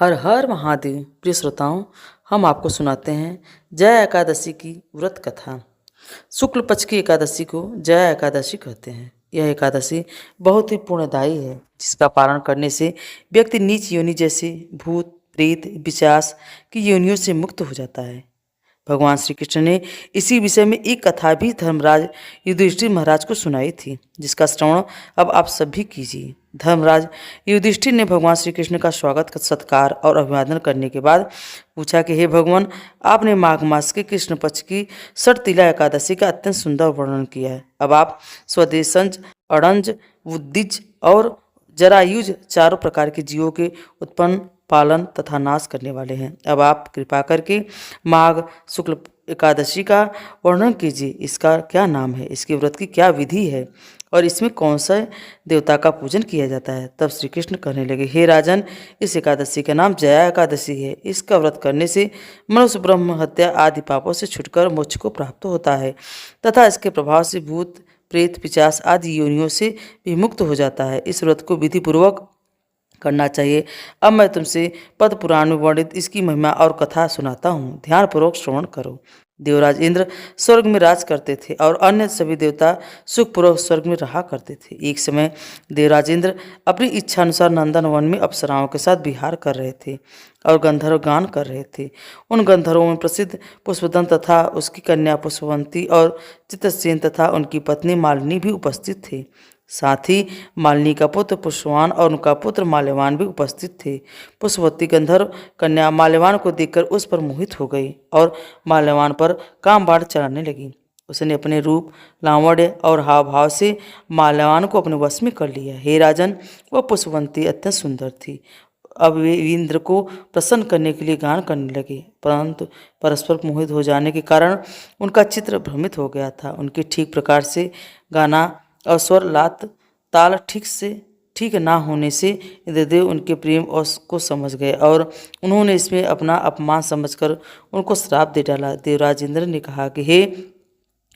हर हर महादेव। प्रिय श्रोताओं, हम आपको सुनाते हैं जया एकादशी की व्रत कथा। शुक्ल पक्ष की एकादशी को जया एकादशी कहते हैं। यह एकादशी बहुत ही पुण्यदायी है, जिसका पारण करने से व्यक्ति नीच योनि जैसे भूत प्रेत पिशाच की योनियों से मुक्त हो जाता है। भगवान श्री कृष्ण ने इसी विषय में एक कथा भी धर्मराज युधिष्ठिर महाराज को सुनाई थी, जिसका श्रवण अब आप सभी कीजिए। धर्मराज युधिष्ठिर ने भगवान श्री कृष्ण का स्वागत सत्कार और अभिवादन करने के बाद पूछा कि हे भगवान, आपने माघ मास के कृष्ण पक्ष की षटतिला एकादशी का अत्यंत सुंदर वर्णन किया है। अब आप स्वदेशंज, अड़ंज, बुद्धिज और जरायुज चारों प्रकार के जीवों के उत्पन्न, पालन तथा नाश करने वाले हैं। अब आप कृपा करके माघ शुक्ल एकादशी का वर्णन कीजिए। इसका क्या नाम है, इसके व्रत की क्या विधि है और इसमें कौन सा देवता का पूजन किया जाता है। तब श्री कृष्ण कहने लगे, हे राजन, इस एकादशी का नाम जया एकादशी है। इसका व्रत करने से मनुष्य ब्रह्म हत्या आदि पापों से छुटकर मोक्ष को प्राप्त होता है तथा इसके प्रभाव से भूत प्रेत पिशाच आदि योनियों से भी मुक्त हो जाता है। इस व्रत को विधि पूर्वक करना चाहिए। अब मैं तुमसे पद्म पुराण में वर्णित इसकी महिमा और कथा सुनाता हूँ, ध्यानपूर्वक श्रवण करो। देवराज इंद्र स्वर्ग में राज करते थे और अन्य सभी देवता सुखपूर्वक स्वर्ग में रहा करते थे। एक समय देवराज इंद्र अपनी इच्छा अनुसार नंदन वन में अप्सराओं के साथ विहार कर रहे थे और गंधर्व गान कर रहे थे। उन गंधर्वों में प्रसिद्ध पुष्पदंत तथा उसकी कन्या पुष्पवंती और चित्रसेन तथा उनकी पत्नी मालिनी भी उपस्थित थे। साथ ही मालिनी का पुत्र पुष्पवान और उनका पुत्र माल्यवान भी उपस्थित थे। पुष्पवती गंधर्व कन्या माल्यवान को देखकर उस पर मोहित हो गई और माल्यवान पर काम बाण चलाने लगी। उसने अपने रूप, लावण्य और हाव भाव से माल्यवान को अपने वश में कर लिया। हे राजन, वह पुष्पवंती अत्यंत सुंदर थी। अब वे इंद्र को प्रसन्न करने के लिए गान करने लगे, परंतु परस्पर मोहित हो जाने के कारण उनका चित्र भ्रमित हो गया था। उनके ठीक प्रकार से गाना और स्वर लात ताल ठीक ना होने से इंद्रदेव उनके प्रेम और को समझ गए और उन्होंने इसमें अपना अपमान समझकर उनको श्राप दे डाला। देवराज इंद्र ने कहा कि हे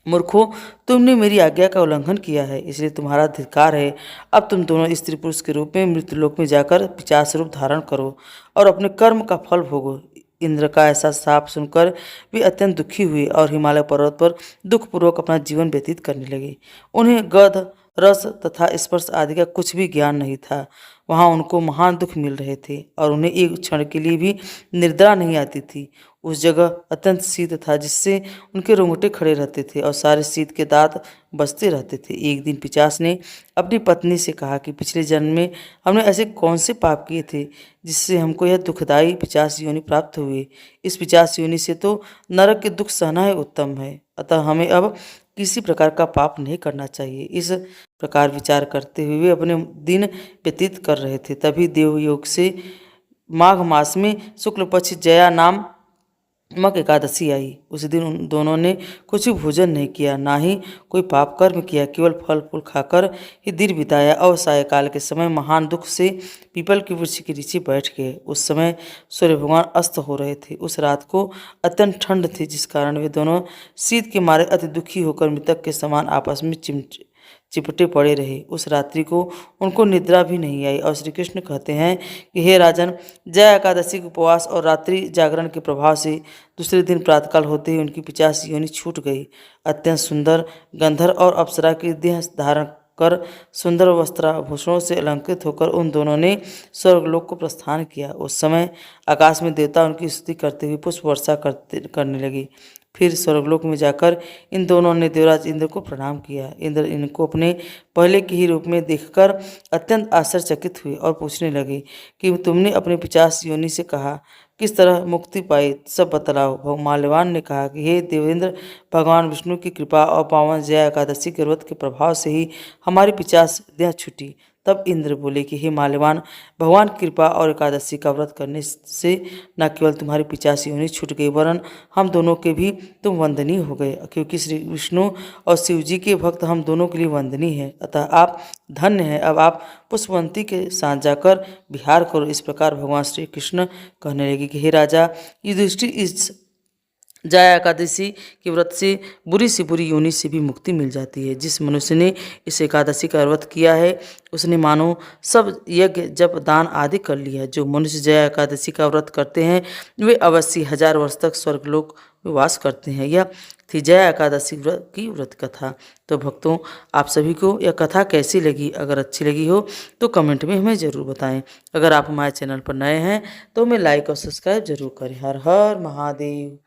मूर्खों, तुमने मेरी आज्ञा का उल्लंघन किया है, इसलिए तुम्हारा धिक्कार है। अब तुम दोनों स्त्री पुरुष के रूप में मृत्युलोक में जाकर पिशाच रूप धारण करो और अपने कर्म का फल भोगो। इंद्र का ऐसा शाप सुनकर वे अत्यंत दुखी हुए और हिमालय पर्वत पर दुखपूर्वक अपना जीवन व्यतीत करने लगे। उन्हें गंध, रस तथा स्पर्श आदि का कुछ भी ज्ञान नहीं था। वहाँ उनको महान दुख मिल रहे थे और उन्हें एक क्षण के लिए भी निद्रा नहीं आती थी। उस जगह अत्यंत शीत था, जिससे उनके रोंगटे खड़े रहते थे और सारे शीत के दांत बजते रहते थे। एक दिन पिशाच ने अपनी पत्नी से कहा कि पिछले जन्म में हमने ऐसे कौन से पाप किए थे जिससे हमको यह दुखदायी पिशाच योनि प्राप्त हुई। इस पिशाच योनि से तो नरक के दुख सहना ही उत्तम है, अतः हमें अब किसी प्रकार का पाप नहीं करना चाहिए। इस प्रकार विचार करते हुए वे अपने दिन व्यतीत कर रहे थे। तभी देवयोग से माघ मास में शुक्ल पक्ष जया नाम मक एकादशी आई। उस दिन उन दोनों ने कुछ भी भोजन नहीं किया, ना ही कोई पाप कर्म किया, केवल फल फूल खाकर ही दिन बिताया और सायकाल के समय महान दुख से पीपल के वृक्ष के नीचे बैठ गए। उस समय सूर्य भगवान अस्त हो रहे थे। उस रात को अत्यंत ठंड थी, जिस कारण वे दोनों शीत के मारे अति दुखी होकर मृतक के समान आपस में चिपटे पड़े रहे। उस रात्रि को उनको निद्रा भी नहीं आई और श्री कृष्ण कहते हैं कि हे राजन, जया एकादशी के उपवास और रात्रि जागरण के प्रभाव से दूसरे दिन प्रातःकाल होते ही उनकी पिशाच योनि छूट गई। अत्यंत सुंदर गंधर्व और अप्सरा की देह धारण कर सुंदर वस्त्राभूषणों से अलंकृत होकर उन दोनों ने स्वर्गलोक को प्रस्थान किया। उस समय आकाश में देवता उनकी स्तुति करते हुए पुष्प वर्षा करने लगे। फिर स्वर्गलोक में जाकर इन दोनों ने देवराज इंद्र को प्रणाम किया। इंद्र इनको अपने पहले के ही रूप में देखकर अत्यंत आश्चर्यचकित हुए और पूछने लगे कि तुमने अपने पिशाच योनि से कहा किस तरह मुक्ति पाई, सब बतलाओ। माल्यवान ने कहा कि हे देवेंद्र, भगवान विष्णु की कृपा और पावन जया एकादशी के व्रत के प्रभाव से ही हमारी पिशाच देह छूटी। तब इंद्र बोले कि हे माल्यवान, भगवान की कृपा और एकादशी का व्रत करने से न केवल तुम्हारी पिशाच योनि छूट गई, वरन हम दोनों के भी तुम वंदनीय हो गए, क्योंकि श्री विष्णु और शिव जी के भक्त हम दोनों के लिए वंदनीय हैं। अतः आप धन्य हैं। अब आप पुष्पवंती के साथ जाकर विहार करो। इस प्रकार भगवान श्री कृष्ण कहने लगे कि हे राजा युधिष्ठिर, इस जया एकादशी के व्रत से बुरी से बुरी योनि से भी मुक्ति मिल जाती है। जिस मनुष्य ने इस एकादशी का व्रत किया है उसने मानो सब यज्ञ जप दान आदि कर लिया है। जो मनुष्य जया एकादशी का व्रत करते हैं वे अवश्य 1000 वर्ष तक स्वर्गलोक में वास करते हैं। यह थी जया एकादशी की व्रत कथा। तो भक्तों, आप सभी को यह कथा कैसी लगी? अगर अच्छी लगी हो तो कमेंट में हमें ज़रूर बताएं। अगर आप हमारे चैनल पर नए हैं तो हमें लाइक और सब्सक्राइब जरूर करें। हर हर महादेव।